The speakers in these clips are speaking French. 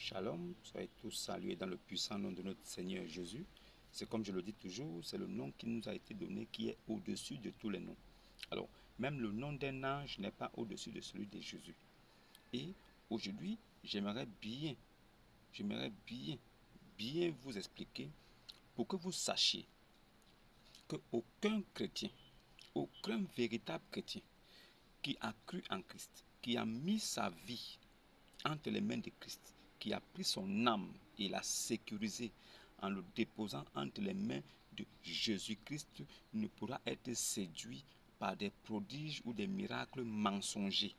Shalom, soyez tous salués dans le puissant nom de notre Seigneur Jésus. C'est comme je le dis toujours, c'est le nom qui nous a été donné qui est au-dessus de tous les noms. Alors, même le nom d'un ange n'est pas au-dessus de celui de Jésus. Et aujourd'hui, j'aimerais bien vous expliquer pour que vous sachiez qu'aucun chrétien, aucun véritable chrétien qui a cru en Christ, qui a mis sa vie entre les mains de Christ, qui a pris son âme et l'a sécurisée en le déposant entre les mains de Jésus-Christ, ne pourra être séduit par des prodiges ou des miracles mensongers.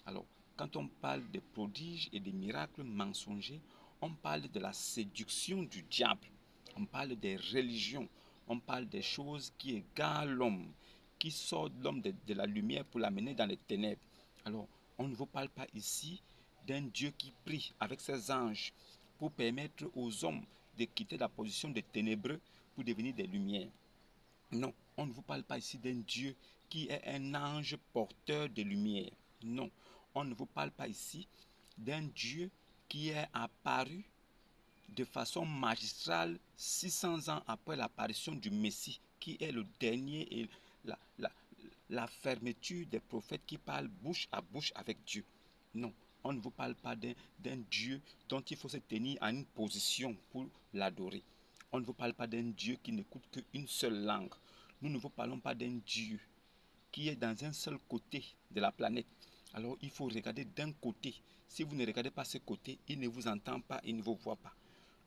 Alors, quand on parle de prodiges et de miracles mensongers, on parle de la séduction du diable, on parle des religions, on parle des choses qui égarent l'homme, qui sortent l'homme de la lumière pour l'amener dans les ténèbres. Alors, on ne vous parle pas ici d'un Dieu qui prie avec ses anges pour permettre aux hommes de quitter la position de ténébreux pour devenir des lumières. Non, on ne vous parle pas ici d'un Dieu qui est un ange porteur de lumière. Non, on ne vous parle pas ici d'un Dieu qui est apparu de façon magistrale 600 ans après l'apparition du Messie, qui est le dernier et la fermeture des prophètes qui parlent bouche à bouche avec Dieu. Non, on ne vous parle pas d'un Dieu dont il faut se tenir à une position pour l'adorer. On ne vous parle pas d'un Dieu qui n'écoute qu'une seule langue. Nous ne vous parlons pas d'un Dieu qui est dans un seul côté de la planète. Alors il faut regarder d'un côté. Si vous ne regardez pas ce côté, il ne vous entend pas, il ne vous voit pas.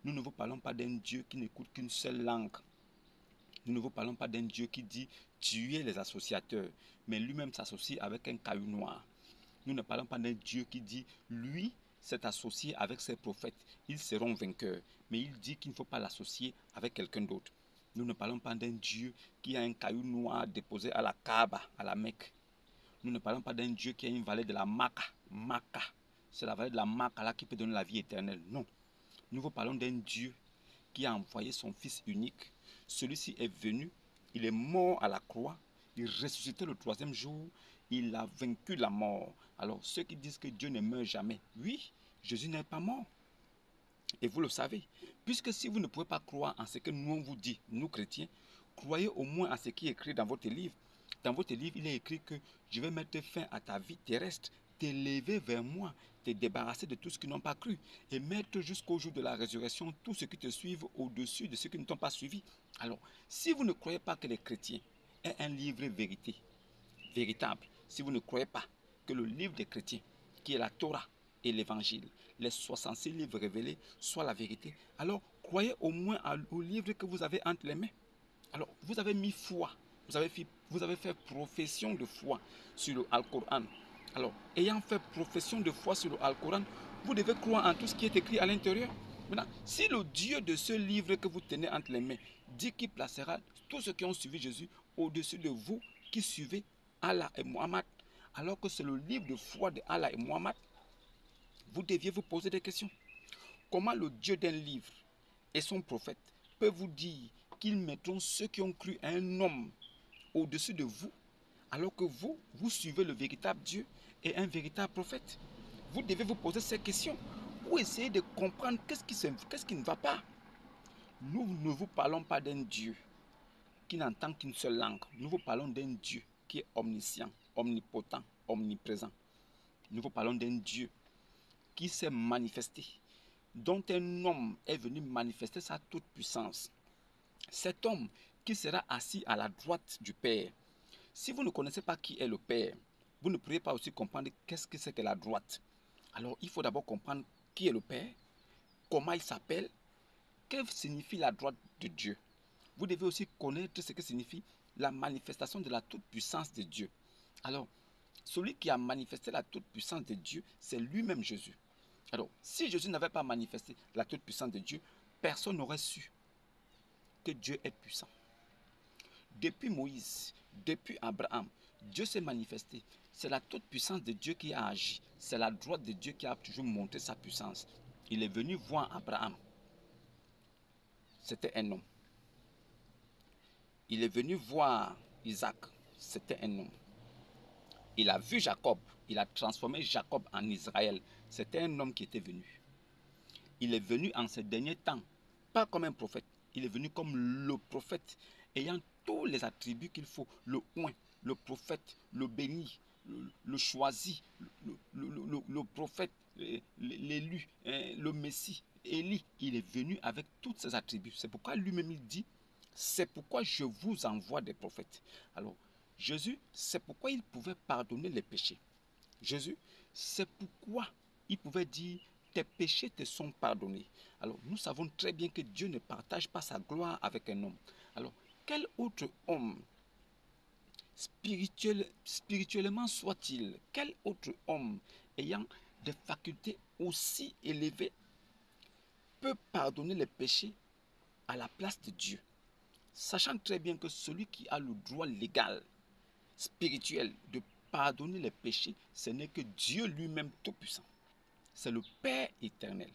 Nous ne vous parlons pas d'un Dieu qui n'écoute qu'une seule langue. Nous ne vous parlons pas d'un Dieu qui dit tuer les associateurs, mais lui-même s'associe avec un caillou noir. Nous ne parlons pas d'un Dieu qui dit lui s'est associé avec ses prophètes, ils seront vainqueurs, mais il dit qu'il ne faut pas l'associer avec quelqu'un d'autre. Nous ne parlons pas d'un Dieu qui a un caillou noir déposé à la Kaaba, à la Mecque. Nous ne parlons pas d'un Dieu qui a une vallée de la Maca. C'est la vallée de la Maca là qui peut donner la vie éternelle. Non. Nous vous parlons d'un Dieu qui a envoyé son Fils unique. Celui-ci est venu, il est mort à la croix, il ressuscitait le troisième jour, il a vaincu la mort. Alors ceux qui disent que Dieu ne meurt jamais, oui, Jésus n'est pas mort. Et vous le savez, puisque si vous ne pouvez pas croire en ce que nous on vous dit, nous chrétiens, croyez au moins à ce qui est écrit dans votre livre. Dans votre livre, il est écrit que je vais mettre fin à ta vie terrestre, t'élever vers moi, te débarrasser de tout ce qui n'ont pas cru et mettre jusqu'au jour de la résurrection tous ceux qui te suivent au-dessus de ceux qui ne t'ont pas suivi. Alors, si vous ne croyez pas que les chrétiens aient un livre vérité, véritable, si vous ne croyez pas que le livre des chrétiens, qui est la Torah et l'évangile, les 66 livres révélés, soit la vérité, alors croyez au moins au livre que vous avez entre les mains. Alors, vous avez mis foi, vous avez fait profession de foi sur le Al-Coran. Alors, ayant fait profession de foi sur le Al-Coran, vous devez croire en tout ce qui est écrit à l'intérieur. Maintenant, si le Dieu de ce livre que vous tenez entre les mains dit qu'il placera tous ceux qui ont suivi Jésus au-dessus de vous qui suivez Allah et Mohammed, alors que c'est le livre de foi de Allah et Mohammed, vous deviez vous poser des questions. Comment le Dieu d'un livre et son prophète peuvent vous dire qu'ils mettront ceux qui ont cru à un homme au-dessus de vous, alors que vous, vous suivez le véritable Dieu et un véritable prophète? Vous devez vous poser ces questions pour essayer de comprendre qu'est-ce qui ne va pas. Nous ne vous parlons pas d'un Dieu qui n'entend qu'une seule langue. Nous vous parlons d'un Dieu qui est omniscient, omnipotent, omniprésent. Nous vous parlons d'un Dieu qui s'est manifesté, dont un homme est venu manifester sa toute puissance. Cet homme qui sera assis à la droite du Père. Si vous ne connaissez pas qui est le Père, vous ne pourrez pas aussi comprendre qu'est-ce que c'est que la droite. Alors il faut d'abord comprendre qui est le Père, comment il s'appelle, que signifie la droite de Dieu. Vous devez aussi connaître ce que signifie la manifestation de la toute-puissance de Dieu. Alors, celui qui a manifesté la toute-puissance de Dieu, c'est lui-même Jésus. Alors, si Jésus n'avait pas manifesté la toute-puissance de Dieu, personne n'aurait su que Dieu est puissant. Depuis Moïse, depuis Abraham, Dieu s'est manifesté. C'est la toute-puissance de Dieu qui a agi. C'est la droite de Dieu qui a toujours montré sa puissance. Il est venu voir Abraham. C'était un homme. Il est venu voir Isaac. C'était un homme. Il a vu Jacob. Il a transformé Jacob en Israël. C'était un homme qui était venu. il est venu en ces derniers temps, pas comme un prophète, il est venu comme le prophète, ayant tous les attributs qu'il faut, le oint, le prophète, le béni, le choisi, le prophète, l'élu, le Messie, Élie. Il est venu avec tous ces attributs. C'est pourquoi lui-même il dit, c'est pourquoi je vous envoie des prophètes. Alors, Jésus, c'est pourquoi il pouvait pardonner les péchés. Jésus, c'est pourquoi il pouvait dire, tes péchés te sont pardonnés. Alors, nous savons très bien que Dieu ne partage pas sa gloire avec un homme. Alors, quel autre homme, spirituellement soit-il, quel autre homme ayant des facultés aussi élevées peut pardonner les péchés à la place de Dieu, sachant très bien que celui qui a le droit légal, spirituel, de pardonner les péchés, ce n'est que Dieu lui-même Tout-Puissant. C'est le Père éternel.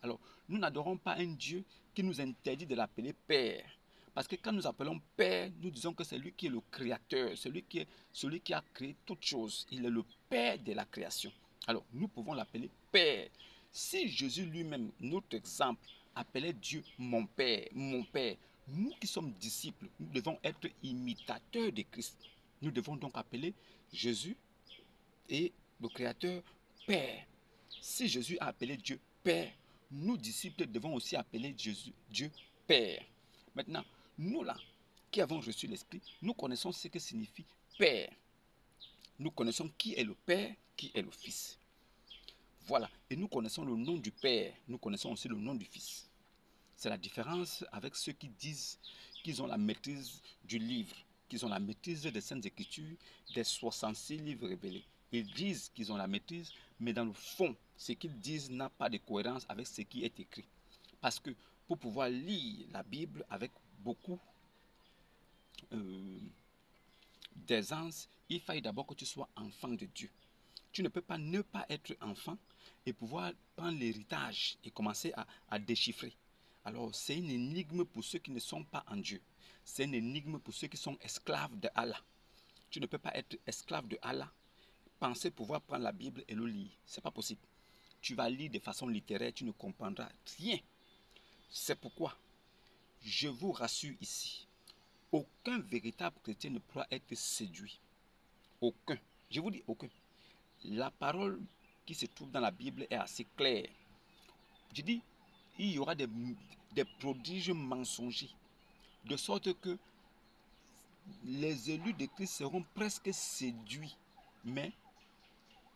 Alors, nous n'adorons pas un Dieu qui nous interdit de l'appeler Père. Parce que quand nous appelons Père, nous disons que c'est lui qui est le Créateur, celui qui a créé toutes choses. Il est le Père de la création. Alors, nous pouvons l'appeler Père. Si Jésus lui-même, notre exemple, appelait Dieu mon Père, nous qui sommes disciples, nous devons être imitateurs de Christ. Nous devons donc appeler Jésus et le Créateur Père. Si Jésus a appelé Dieu Père, nous disciples devons aussi appeler Jésus Dieu Père. Maintenant, nous là, qui avons reçu l'Esprit, nous connaissons ce que signifie Père. Nous connaissons qui est le Père, qui est le Fils. Voilà, et nous connaissons le nom du Père, nous connaissons aussi le nom du Fils. C'est la différence avec ceux qui disent qu'ils ont la maîtrise du livre, qu'ils ont la maîtrise des Saintes Écritures, des 66 livres révélés. Ils disent qu'ils ont la maîtrise, mais dans le fond, ce qu'ils disent n'a pas de cohérence avec ce qui est écrit. Parce que pour pouvoir lire la Bible avec beaucoup d'aisance, il faille d'abord que tu sois enfant de Dieu. Tu ne peux pas ne pas être enfant et pouvoir prendre l'héritage et commencer à déchiffrer. Alors, c'est une énigme pour ceux qui ne sont pas en Dieu. C'est une énigme pour ceux qui sont esclaves de Allah. Tu ne peux pas être esclave de Allah, penser pouvoir prendre la Bible et le lire. Ce n'est pas possible. Tu vas lire de façon littéraire, tu ne comprendras rien. C'est pourquoi je vous rassure ici, aucun véritable chrétien ne pourra être séduit. Aucun. Je vous dis aucun. La parole qui se trouve dans la Bible est assez claire. Je dis, il y aura des prodiges mensongers, de sorte que les élus de Christ seront presque séduits, mais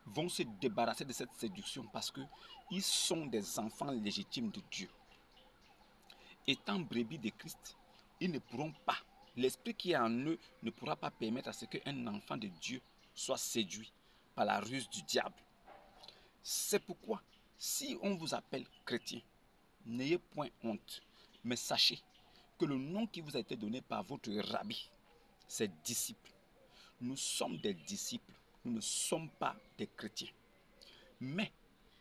vont se débarrasser de cette séduction parce qu'ils sont des enfants légitimes de Dieu. Étant brebis de Christ, ils ne pourront pas, l'esprit qui est en eux ne pourra pas permettre à ce qu'un enfant de Dieu soit séduit par la ruse du diable. C'est pourquoi, si on vous appelle chrétien, n'ayez point honte, mais sachez que le nom qui vous a été donné par votre rabbi, c'est disciple. Nous sommes des disciples, nous ne sommes pas des chrétiens. Mais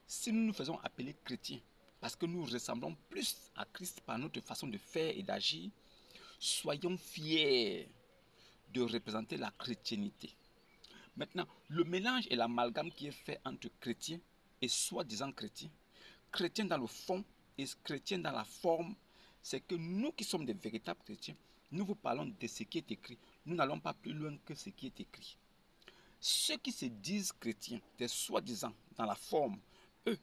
si nous nous faisons appeler chrétiens, parce que nous ressemblons plus à Christ par notre façon de faire et d'agir, soyons fiers de représenter la chrétienté. Maintenant, le mélange et l'amalgame qui est fait entre chrétiens et soi-disant chrétiens, chrétiens dans le fond et chrétiens dans la forme, c'est que nous qui sommes des véritables chrétiens, nous vous parlons de ce qui est écrit. Nous n'allons pas plus loin que ce qui est écrit. Ceux qui se disent chrétiens, des soi-disant dans la forme, eux,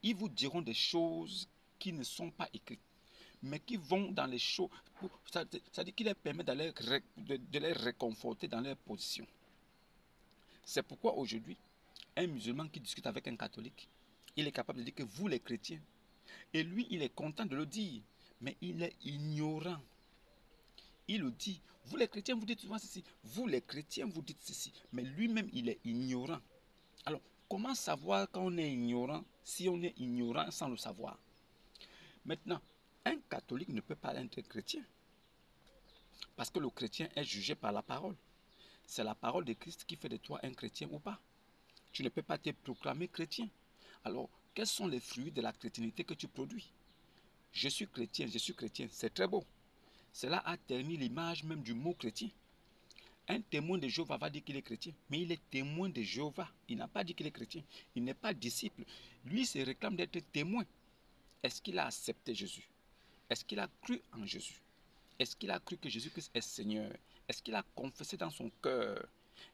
ils vous diront des choses qui ne sont pas écrites, mais qui vont dans les choses, c'est-à-dire qui leur permet de les réconforter dans leur position. C'est pourquoi aujourd'hui, un musulman qui discute avec un catholique, il est capable de dire que vous les chrétiens, et lui il est content de le dire, mais il est ignorant. Il le dit, vous les chrétiens vous dites souvent ceci, vous les chrétiens vous dites ceci, mais lui-même il est ignorant. Alors, comment savoir quand on est ignorant si on est ignorant sans le savoir? Maintenant, un catholique ne peut pas être chrétien, parce que le chrétien est jugé par la parole. C'est la parole de Christ qui fait de toi un chrétien ou pas. Tu ne peux pas te proclamer chrétien. Alors, quels sont les fruits de la chrétienté que tu produis? Je suis chrétien, c'est très beau. Cela a terni l'image même du mot chrétien. Un témoin de Jéhovah va dire qu'il est chrétien, mais il est témoin de Jéhovah. Il n'a pas dit qu'il est chrétien. Il n'est pas disciple. Lui se réclame d'être témoin. Est-ce qu'il a accepté Jésus? Est-ce qu'il a cru en Jésus? Est-ce qu'il a cru que Jésus-Christ est Seigneur? Est-ce qu'il a confessé dans son cœur?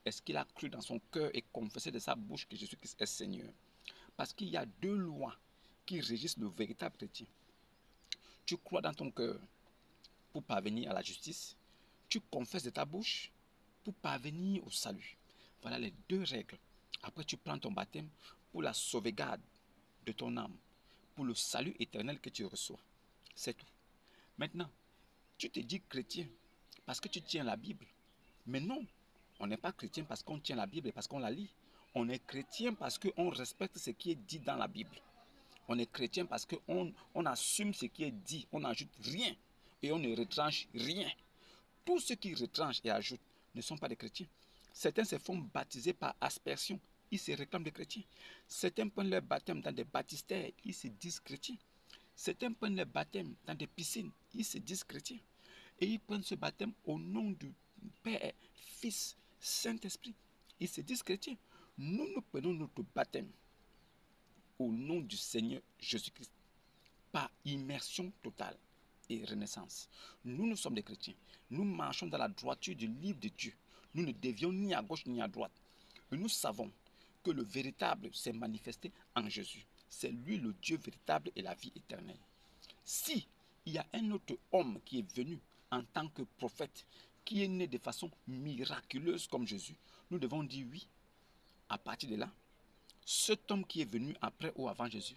Est-ce qu'il a cru dans son cœur et confessé de sa bouche que Jésus-Christ est Seigneur? Parce qu'il y a deux lois qui régissent le véritable chrétien. Tu crois dans ton cœur pour parvenir à la justice. Tu confesses de ta bouche pour parvenir au salut. Voilà les deux règles. Après, tu prends ton baptême pour la sauvegarde de ton âme, pour le salut éternel que tu reçois. C'est tout. Maintenant, tu te dis chrétien parce que tu tiens la Bible. Mais non, on n'est pas chrétien parce qu'on tient la Bible et parce qu'on la lit. On est chrétien parce qu'on respecte ce qui est dit dans la Bible. On est chrétien parce qu'on assume ce qui est dit. On n'ajoute rien et on ne retranche rien. Tous ceux qui retranchent et ajoutent ne sont pas des chrétiens. Certains se font baptiser par aspersion. Ils se réclament des chrétiens. Certains prennent leur baptême dans des baptistères. Ils se disent chrétiens. Certains prennent leur baptême dans des piscines. Ils se disent chrétiens. Et ils prennent ce baptême au nom du Père, Fils, Saint-Esprit. Ils se disent chrétiens. Nous prenons notre baptême au nom du Seigneur Jésus-Christ par immersion totale et renaissance. Nous sommes des chrétiens. Nous marchons dans la droiture du livre de Dieu. Nous ne dévions ni à gauche ni à droite. Et nous savons que le véritable s'est manifesté en Jésus. C'est lui le Dieu véritable et la vie éternelle. Si il y a un autre homme qui est venu en tant que prophète, qui est né de façon miraculeuse comme Jésus, nous devons dire oui. À partir de là, cet homme qui est venu après ou avant Jésus,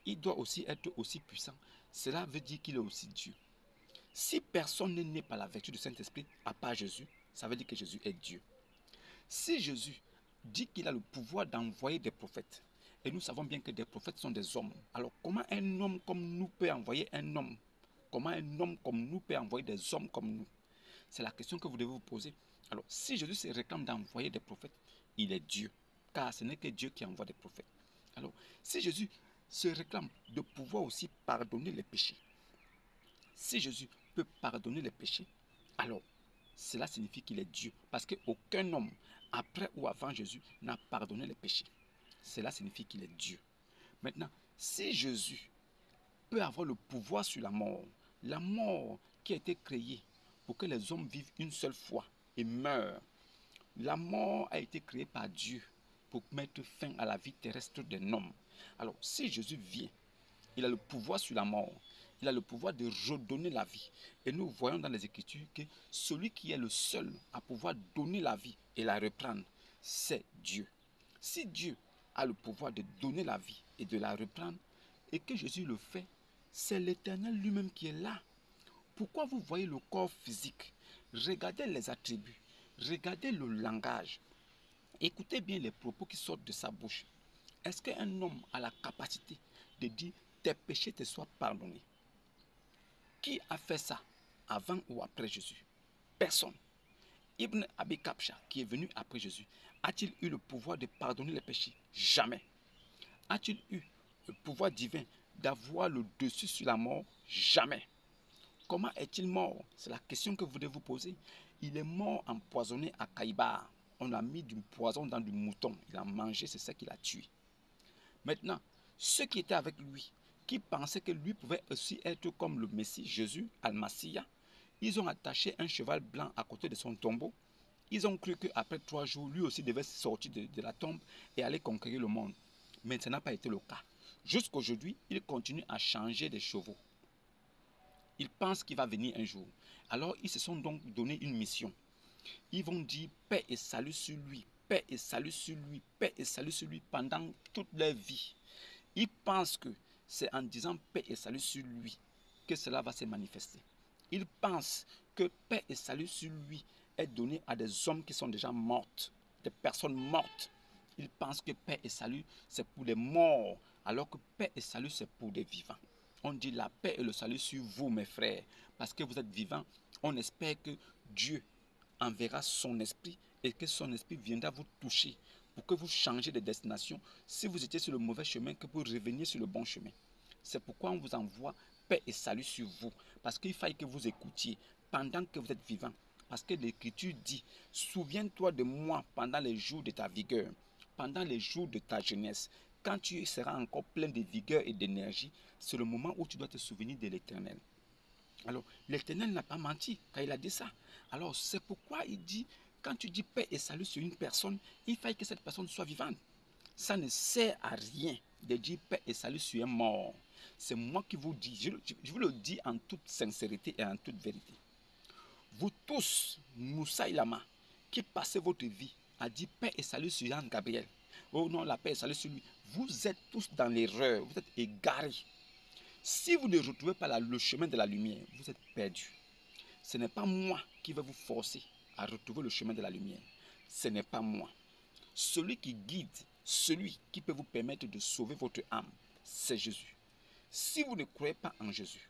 il doit aussi être aussi puissant. Cela veut dire qu'il est aussi Dieu. Si personne n'est né par la vertu du Saint-Esprit, à part Jésus, ça veut dire que Jésus est Dieu. Si Jésus dit qu'il a le pouvoir d'envoyer des prophètes, et nous savons bien que des prophètes sont des hommes, alors comment un homme comme nous peut envoyer un homme? Comment un homme comme nous peut envoyer des hommes comme nous? C'est la question que vous devez vous poser. Alors, si Jésus se réclame d'envoyer des prophètes, il est Dieu, car ce n'est que Dieu qui envoie des prophètes. Alors, si Jésus se réclame de pouvoir aussi pardonner les péchés, si Jésus peut pardonner les péchés, alors cela signifie qu'il est Dieu. Parce qu'aucun homme, après ou avant Jésus, n'a pardonné les péchés. Cela signifie qu'il est Dieu. Maintenant, si Jésus peut avoir le pouvoir sur la mort qui a été créée pour que les hommes vivent une seule fois et meurent, la mort a été créée par Dieu pour mettre fin à la vie terrestre d'un homme. Alors, si Jésus vient, il a le pouvoir sur la mort. Il a le pouvoir de redonner la vie. Et nous voyons dans les Écritures que celui qui est le seul à pouvoir donner la vie et la reprendre, c'est Dieu. Si Dieu a le pouvoir de donner la vie et de la reprendre, et que Jésus le fait, c'est l'Éternel lui-même qui est là. Pourquoi vous voyez le corps physique? Regardez les attributs, regardez le langage. Écoutez bien les propos qui sortent de sa bouche. Est-ce qu'un homme a la capacité de dire tes péchés te soient pardonnés? Qui a fait ça avant ou après Jésus? Personne. Ibn Abi Kabsha, qui est venu après Jésus, a-t-il eu le pouvoir de pardonner les péchés? Jamais. A-t-il eu le pouvoir divin d'avoir le dessus sur la mort? Jamais. Comment est-il mort? C'est la question que vous devez vous poser. Il est mort empoisonné à Kaïbar. On a mis du poison dans du mouton. Il a mangé, c'est ça qui l'a tué. Maintenant, ceux qui étaient avec lui, qui pensaient que lui pouvait aussi être comme le Messie, Jésus, Al-Massia, ils ont attaché un cheval blanc à côté de son tombeau. Ils ont cru qu'après 3 jours, lui aussi devait sortir de la tombe et aller conquérir le monde. Mais ce n'a pas été le cas. Jusqu'aujourd'hui, il continue à changer des chevaux. Ils pensent qu'il va venir un jour. Alors, ils se sont donc donné une mission. Ils vont dire paix et salut sur lui, paix et salut sur lui, paix et salut sur lui pendant toute leur vie. Ils pensent que c'est en disant paix et salut sur lui que cela va se manifester. Ils pensent que paix et salut sur lui est donné à des hommes qui sont déjà morts, des personnes mortes. Ils pensent que paix et salut c'est pour les morts, alors que paix et salut c'est pour des vivants. On dit la paix et le salut sur vous, mes frères, parce que vous êtes vivants. On espère que Dieu enverra son esprit et que son esprit viendra vous toucher pour que vous changez de destination. Si vous étiez sur le mauvais chemin, que vous reveniez sur le bon chemin. C'est pourquoi on vous envoie paix et salut sur vous. Parce qu'il faille que vous écoutiez pendant que vous êtes vivant. Parce que l'Écriture dit, souviens-toi de moi pendant les jours de ta vigueur, pendant les jours de ta jeunesse, quand tu seras encore plein de vigueur et d'énergie, c'est le moment où tu dois te souvenir de l'Éternel. Alors, l'Éternel n'a pas menti quand il a dit ça. Alors, c'est pourquoi il dit, quand tu dis paix et salut sur une personne, il faut que cette personne soit vivante. Ça ne sert à rien de dire paix et salut sur un mort. C'est moi qui vous dis, je vous le dis en toute sincérité et en toute vérité. Vous tous, Moussa Ilama, qui passez votre vie à dire paix et salut sur Yann Gabriel. Oh non, la paix et salut sur lui. Vous êtes tous dans l'erreur, vous êtes égarés. Si vous ne retrouvez pas le chemin de la lumière, vous êtes perdus. Ce n'est pas moi qui vais vous forcer à retrouver le chemin de la lumière. Ce n'est pas moi. Celui qui guide, celui qui peut vous permettre de sauver votre âme, c'est Jésus. Si vous ne croyez pas en Jésus,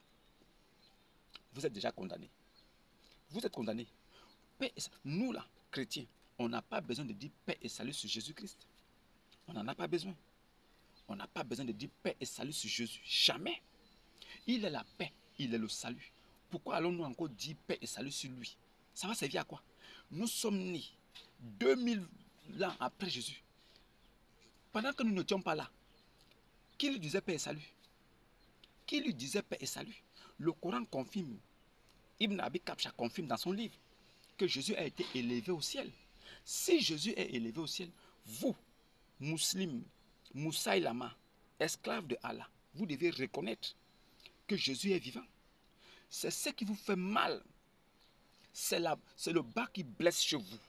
vous êtes déjà condamné. Vous êtes condamné. Nous là, chrétiens, on n'a pas besoin de dire paix et salut sur Jésus-Christ. On n'en a pas besoin. On n'a pas besoin de dire paix et salut sur Jésus. Jamais. Il est la paix, il est le salut. Pourquoi allons-nous encore dire paix et salut sur lui? Ça va servir à quoi? Nous sommes nés 2000 ans après Jésus. Pendant que nous n'étions pas là, qui lui disait paix et salut? Qui lui disait paix et salut? Le Coran confirme, Ibn Abi Kabsha confirme dans son livre que Jésus a été élevé au ciel. Si Jésus est élevé au ciel, vous, musulmans, Moussaïlama, esclaves de Allah, vous devez reconnaître que Jésus est vivant. C'est ce qui vous fait mal. C'est le bas qui blesse chez vous.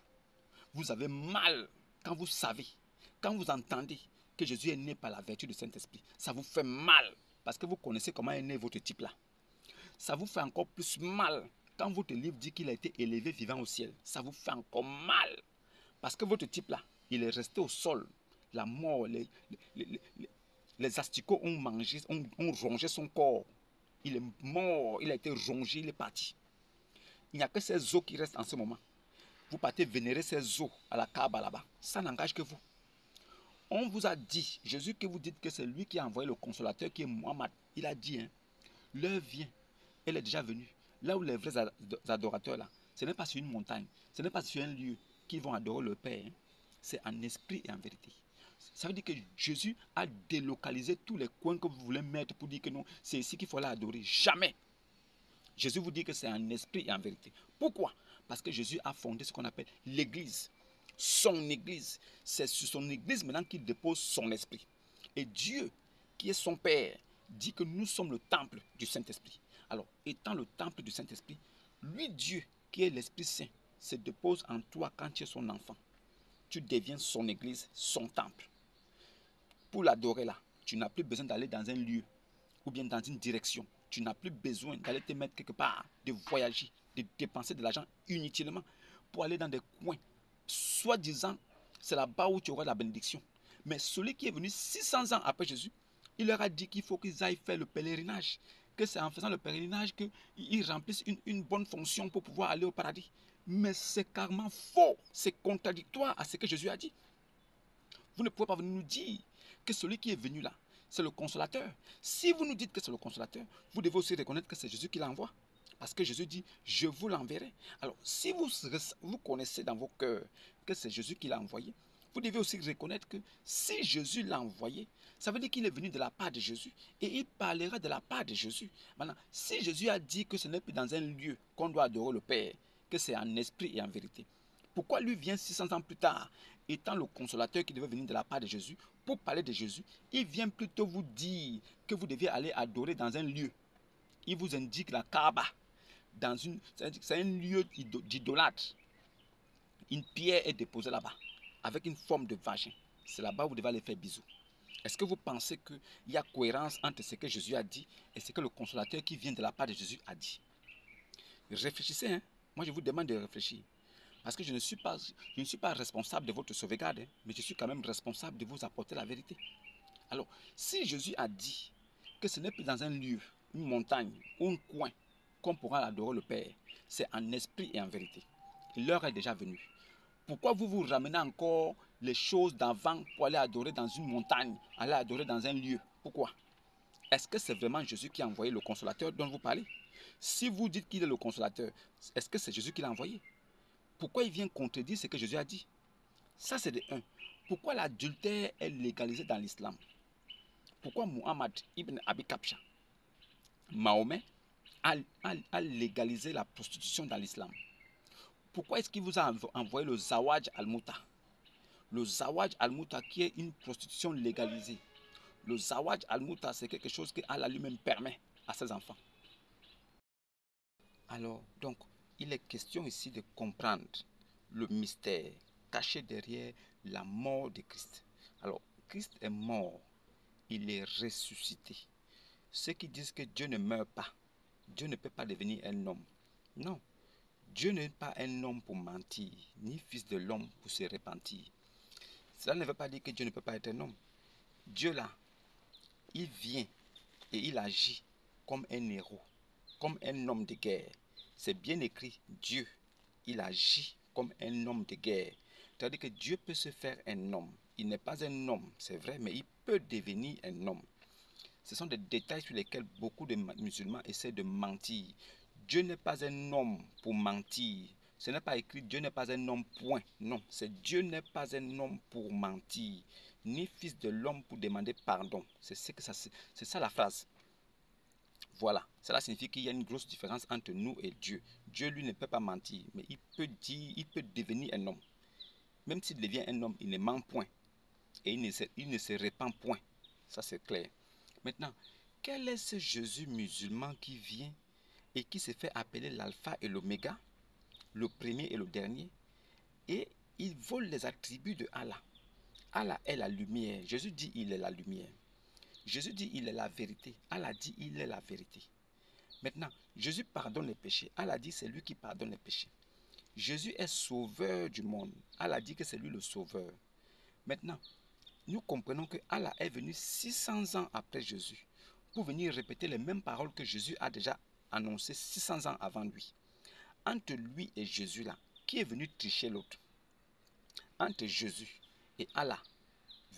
Vous avez mal quand vous savez, quand vous entendez que Jésus est né par la vertu du Saint-Esprit. Ça vous fait mal parce que vous connaissez comment est né votre type là. Ça vous fait encore plus mal quand votre livre dit qu'il a été élevé vivant au ciel. Ça vous fait encore mal parce que votre type là, il est resté au sol. La mort, les asticots ont mangé, ont rongé son corps. Il est mort, il a été rongé, il est parti. Il n'y a que ces os qui restent en ce moment. Vous partez vénérer ces os à la Kaaba là-bas. Ça n'engage que vous. On vous a dit, Jésus que vous dites que c'est lui qui a envoyé le consolateur qui est Mohammed. Il a dit, hein, l'heure vient, elle est déjà venue. Là où les vrais adorateurs là, ce n'est pas sur une montagne, ce n'est pas sur un lieu qu'ils vont adorer le Père. Hein. C'est en esprit et en vérité. Ça veut dire que Jésus a délocalisé tous les coins que vous voulez mettre pour dire que non, c'est ici qu'il faut l'adorer. Jamais. Jésus vous dit que c'est en esprit et en vérité. Pourquoi? Parce que Jésus a fondé ce qu'on appelle l'église. Son église. C'est sur son église maintenant qu'il dépose son esprit. Et Dieu, qui est son Père, dit que nous sommes le temple du Saint-Esprit. Alors, étant le temple du Saint-Esprit, lui, Dieu, qui est l'Esprit Saint, se dépose en toi quand tu es son enfant. Tu deviens son église, son temple. Pour l'adorer là, tu n'as plus besoin d'aller dans un lieu ou bien dans une direction. Tu n'as plus besoin d'aller te mettre quelque part, de voyager, de dépenser de l'argent inutilement pour aller dans des coins. Soi-disant, c'est là-bas où tu auras la bénédiction. Mais celui qui est venu 600 ans après Jésus, il leur a dit qu'il faut qu'ils aillent faire le pèlerinage. Que c'est en faisant le pèlerinage qu'ils remplissent une bonne fonction pour pouvoir aller au paradis. Mais c'est carrément faux. C'est contradictoire à ce que Jésus a dit. Vous ne pouvez pas venir nous dire que celui qui est venu là, c'est le consolateur. Si vous nous dites que c'est le consolateur, vous devez aussi reconnaître que c'est Jésus qui l'envoie. Parce que Jésus dit, je vous l'enverrai. Alors, si vous connaissez dans vos cœurs que c'est Jésus qui l'a envoyé, vous devez aussi reconnaître que si Jésus l'a envoyé, ça veut dire qu'il est venu de la part de Jésus et il parlera de la part de Jésus. Maintenant, si Jésus a dit que ce n'est plus dans un lieu qu'on doit adorer le Père, que c'est en esprit et en vérité, pourquoi lui vient 600 ans plus tard, étant le consolateur qui devait venir de la part de Jésus, pour parler de Jésus, il vient plutôt vous dire que vous devez aller adorer dans un lieu. Il vous indique la Kaaba. C'est un lieu d'idolâtre. Une pierre est déposée là-bas, avec une forme de vagin. C'est là-bas où vous devez aller faire bisous. Est-ce que vous pensez qu'il y a cohérence entre ce que Jésus a dit et ce que le consolateur qui vient de la part de Jésus a dit? Réfléchissez, hein? Moi je vous demande de réfléchir. Parce que je ne suis pas responsable de votre sauvegarde, hein, mais je suis quand même responsable de vous apporter la vérité. Alors, si Jésus a dit que ce n'est plus dans un lieu, une montagne ou un coin qu'on pourra adorer le Père, c'est en esprit et en vérité. L'heure est déjà venue. Pourquoi vous vous ramenez encore les choses d'avant pour aller adorer dans une montagne, aller adorer dans un lieu? Pourquoi? Est-ce que c'est vraiment Jésus qui a envoyé le consolateur dont vous parlez? Si vous dites qu'il est le consolateur, est-ce que c'est Jésus qui l'a envoyé? Pourquoi il vient contredire ce que Jésus a dit? Ça, c'est de un. Pourquoi l'adultère est légalisé dans l'islam? Pourquoi Muhammad ibn Abi Kabsha, Mahomet, a légalisé la prostitution dans l'islam? Pourquoi est-ce qu'il vous a envoyé le Zawaj al-Muta? Le Zawaj al-Muta qui est une prostitution légalisée. Le Zawaj al-Muta, c'est quelque chose que Allah lui-même permet à ses enfants. Alors, donc, il est question ici de comprendre le mystère caché derrière la mort de Christ. Alors, Christ est mort, il est ressuscité. Ceux qui disent que Dieu ne meurt pas, Dieu ne peut pas devenir un homme. Non, Dieu n'est pas un homme pour mentir, ni fils de l'homme pour se repentir. Cela ne veut pas dire que Dieu ne peut pas être un homme. Dieu là, il vient et il agit comme un héros, comme un homme de guerre. C'est bien écrit, Dieu, il agit comme un homme de guerre. C'est-à-dire que Dieu peut se faire un homme. Il n'est pas un homme, c'est vrai, mais il peut devenir un homme. Ce sont des détails sur lesquels beaucoup de musulmans essaient de mentir. Dieu n'est pas un homme pour mentir. Ce n'est pas écrit Dieu n'est pas un homme, point. Non, c'est Dieu n'est pas un homme pour mentir, ni fils de l'homme pour demander pardon. C'est ça la phrase. Voilà, cela signifie qu'il y a une grosse différence entre nous et Dieu. Dieu, lui, ne peut pas mentir, mais il peut dire, il peut devenir un homme. Même s'il devient un homme, il ne ment point. Et il ne se répand point. Ça, c'est clair. Maintenant, quel est ce Jésus musulman qui vient et qui se fait appeler l'alpha et l'oméga, le premier et le dernier, et il vole les attributs de Allah. Allah est la lumière. Jésus dit il est la lumière. Jésus dit il est la vérité. Allah dit il est la vérité. Maintenant, Jésus pardonne les péchés. Allah dit c'est lui qui pardonne les péchés. Jésus est sauveur du monde. Allah dit que c'est lui le sauveur. Maintenant, nous comprenons que Allah est venu 600 ans après Jésus pour venir répéter les mêmes paroles que Jésus a déjà annoncées 600 ans avant lui. Entre lui et Jésus là, qui est venu tricher l'autre? Entre Jésus et Allah,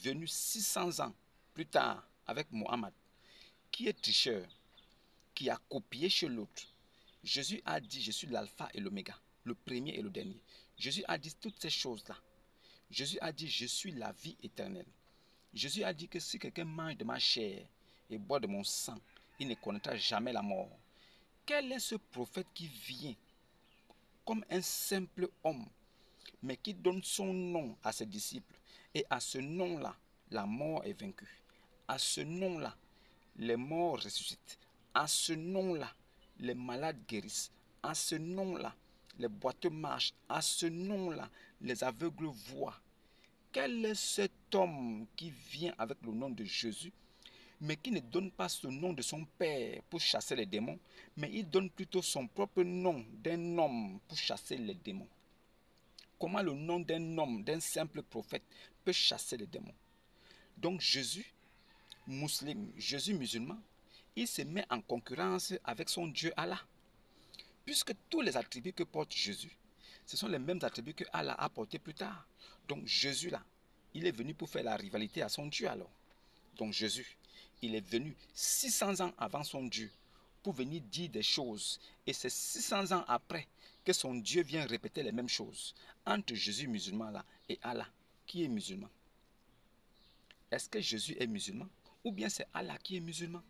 venu 600 ans plus tard avec Mohammed, qui est tricheur, qui a copié chez l'autre? Jésus a dit, je suis l'alpha et l'oméga, le premier et le dernier. Jésus a dit toutes ces choses-là. Jésus a dit, je suis la vie éternelle. Jésus a dit que si quelqu'un mange de ma chair et boit de mon sang, il ne connaîtra jamais la mort. Quel est ce prophète qui vient comme un simple homme, mais qui donne son nom à ses disciples? Et à ce nom-là, la mort est vaincue. À ce nom-là, les morts ressuscitent. À ce nom-là, les malades guérissent. À ce nom-là, les boiteux marchent. À ce nom-là, les aveugles voient. Quel est cet homme qui vient avec le nom de Jésus, mais qui ne donne pas ce nom de son Père pour chasser les démons, mais il donne plutôt son propre nom d'un homme pour chasser les démons? Comment le nom d'un homme, d'un simple prophète, peut chasser les démons? Donc Jésus, musulman, Jésus musulman, il se met en concurrence avec son Dieu Allah. Puisque tous les attributs que porte Jésus, ce sont les mêmes attributs que Allah a portés plus tard. Donc Jésus là, il est venu pour faire la rivalité à son Dieu alors. Donc Jésus, il est venu 600 ans avant son Dieu pour venir dire des choses. Et c'est 600 ans après que son Dieu vient répéter les mêmes choses. Entre Jésus musulman là et Allah, qui est musulman? Est-ce que Jésus est musulman? Ou bien c'est Allah qui est musulman?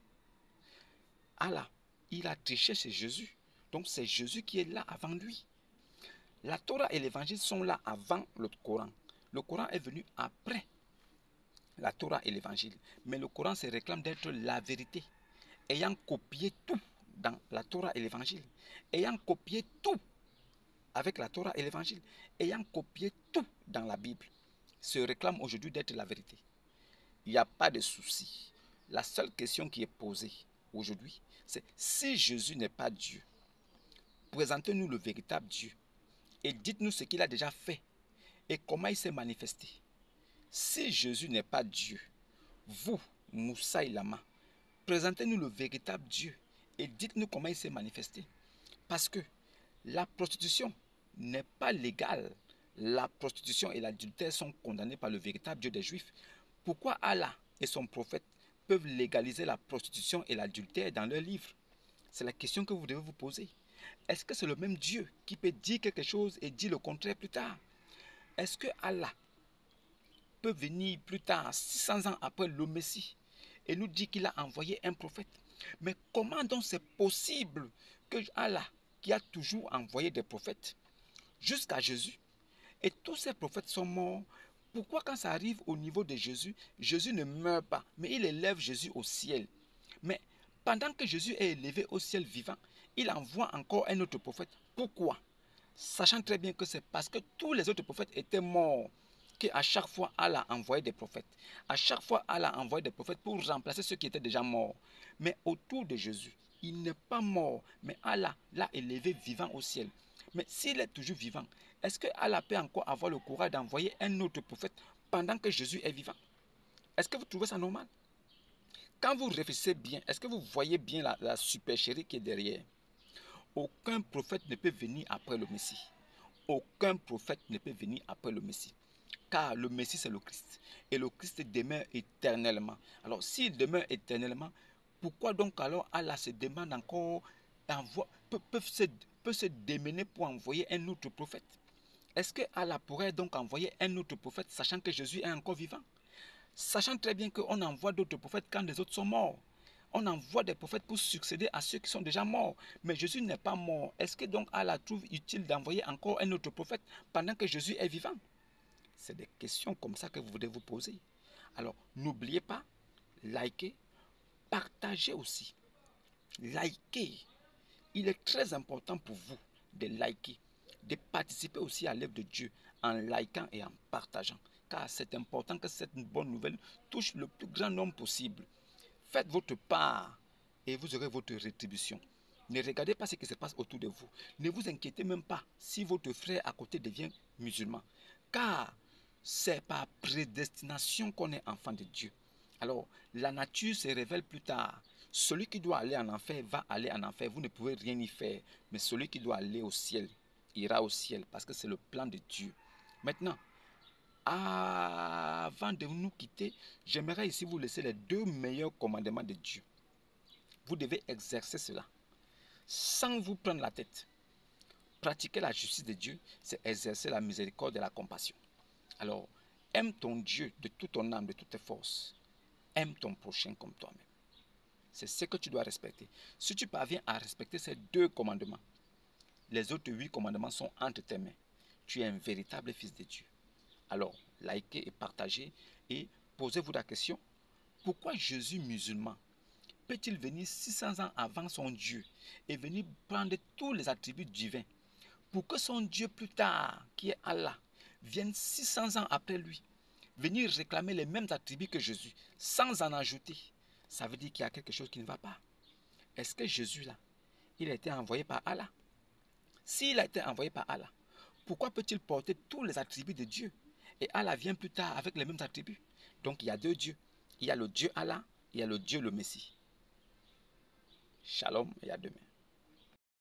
Allah, il a triché chez Jésus. Donc c'est Jésus qui est là avant lui. La Torah et l'Évangile sont là avant le Coran. Le Coran est venu après la Torah et l'Évangile. Mais le Coran se réclame d'être la vérité, ayant copié tout dans la Torah et l'Évangile, ayant copié tout avec la Torah et l'Évangile, ayant copié tout dans la Bible, se réclame aujourd'hui d'être la vérité. Il n'y a pas de souci. La seule question qui est posée aujourd'hui, c'est si Jésus n'est pas Dieu, présentez-nous le véritable Dieu et dites-nous ce qu'il a déjà fait et comment il s'est manifesté. Si Jésus n'est pas Dieu, vous, Moussa Ilama, présentez-nous le véritable Dieu et dites-nous comment il s'est manifesté. Parce que la prostitution n'est pas légale. La prostitution et l'adultère sont condamnés par le véritable Dieu des Juifs. Pourquoi Allah et son prophète peuvent légaliser la prostitution et l'adultère dans leurs livres? C'est la question que vous devez vous poser. Est-ce que c'est le même Dieu qui peut dire quelque chose et dire le contraire plus tard? Est-ce que Allah peut venir plus tard, 600 ans après le Messie, et nous dit qu'il a envoyé un prophète. Mais comment donc c'est possible que Allah, qui a toujours envoyé des prophètes jusqu'à Jésus, et tous ces prophètes sont morts, pourquoi quand ça arrive au niveau de Jésus, Jésus ne meurt pas, mais il élève Jésus au ciel? Mais pendant que Jésus est élevé au ciel vivant, il envoie encore un autre prophète. Pourquoi? Sachant très bien que c'est parce que tous les autres prophètes étaient morts qu'à chaque fois Allah envoyait des prophètes. À chaque fois Allah envoyait des prophètes pour remplacer ceux qui étaient déjà morts. Mais autour de Jésus, il n'est pas mort, mais Allah l'a élevé vivant au ciel. Mais s'il est toujours vivant, est-ce que Allah peut encore avoir le courage d'envoyer un autre prophète pendant que Jésus est vivant? Est-ce que vous trouvez ça normal? Quand vous réfléchissez bien, est-ce que vous voyez bien la supercherie qui est derrière? Aucun prophète ne peut venir après le Messie. Aucun prophète ne peut venir après le Messie. Car le Messie, c'est le Christ. Et le Christ demeure éternellement. Alors, s'il demeure éternellement, pourquoi donc alors Allah se demande encore, peut se démener pour envoyer un autre prophète? Est-ce que Allah pourrait donc envoyer un autre prophète, sachant que Jésus est encore vivant? Sachant très bien qu'on envoie d'autres prophètes quand les autres sont morts. On envoie des prophètes pour succéder à ceux qui sont déjà morts. Mais Jésus n'est pas mort. Est-ce que donc Allah trouve utile d'envoyer encore un autre prophète pendant que Jésus est vivant? C'est des questions comme ça que vous devez vous poser. Alors, n'oubliez pas, likez, partagez aussi. Likez. Il est très important pour vous de liker, de participer aussi à l'œuvre de Dieu en likant et en partageant. Car c'est important que cette bonne nouvelle touche le plus grand nombre possible. Faites votre part et vous aurez votre rétribution. Ne regardez pas ce qui se passe autour de vous. Ne vous inquiétez même pas si votre frère à côté devient musulman. Car c'est par prédestination qu'on est enfant de Dieu. Alors, la nature se révèle plus tard. Celui qui doit aller en enfer va aller en enfer. Vous ne pouvez rien y faire. Mais celui qui doit aller au ciel ira au ciel parce que c'est le plan de Dieu. Maintenant, avant de nous quitter, j'aimerais ici vous laisser les 2 meilleurs commandements de Dieu. Vous devez exercer cela sans vous prendre la tête. Pratiquer la justice de Dieu, c'est exercer la miséricorde et la compassion. Alors, aime ton Dieu de toute ton âme, de toutes tes forces. Aime ton prochain comme toi-même. C'est ce que tu dois respecter. Si tu parviens à respecter ces 2 commandements, les autres 8 commandements sont entre tes mains. Tu es un véritable fils de Dieu. Alors, likez et partagez et posez-vous la question, pourquoi Jésus musulman peut-il venir 600 ans avant son Dieu et venir prendre tous les attributs divins pour que son Dieu plus tard, qui est Allah, vienne 600 ans après lui, venir réclamer les mêmes attributs que Jésus, sans en ajouter? Ça veut dire qu'il y a quelque chose qui ne va pas. Est-ce que Jésus là, il a été envoyé par Allah? S'il a été envoyé par Allah, pourquoi peut-il porter tous les attributs de Dieu? Et Allah vient plus tard avec les mêmes attributs. Donc il y a 2 dieux. Il y a le Dieu Allah, il y a le Dieu le Messie. Shalom et à demain.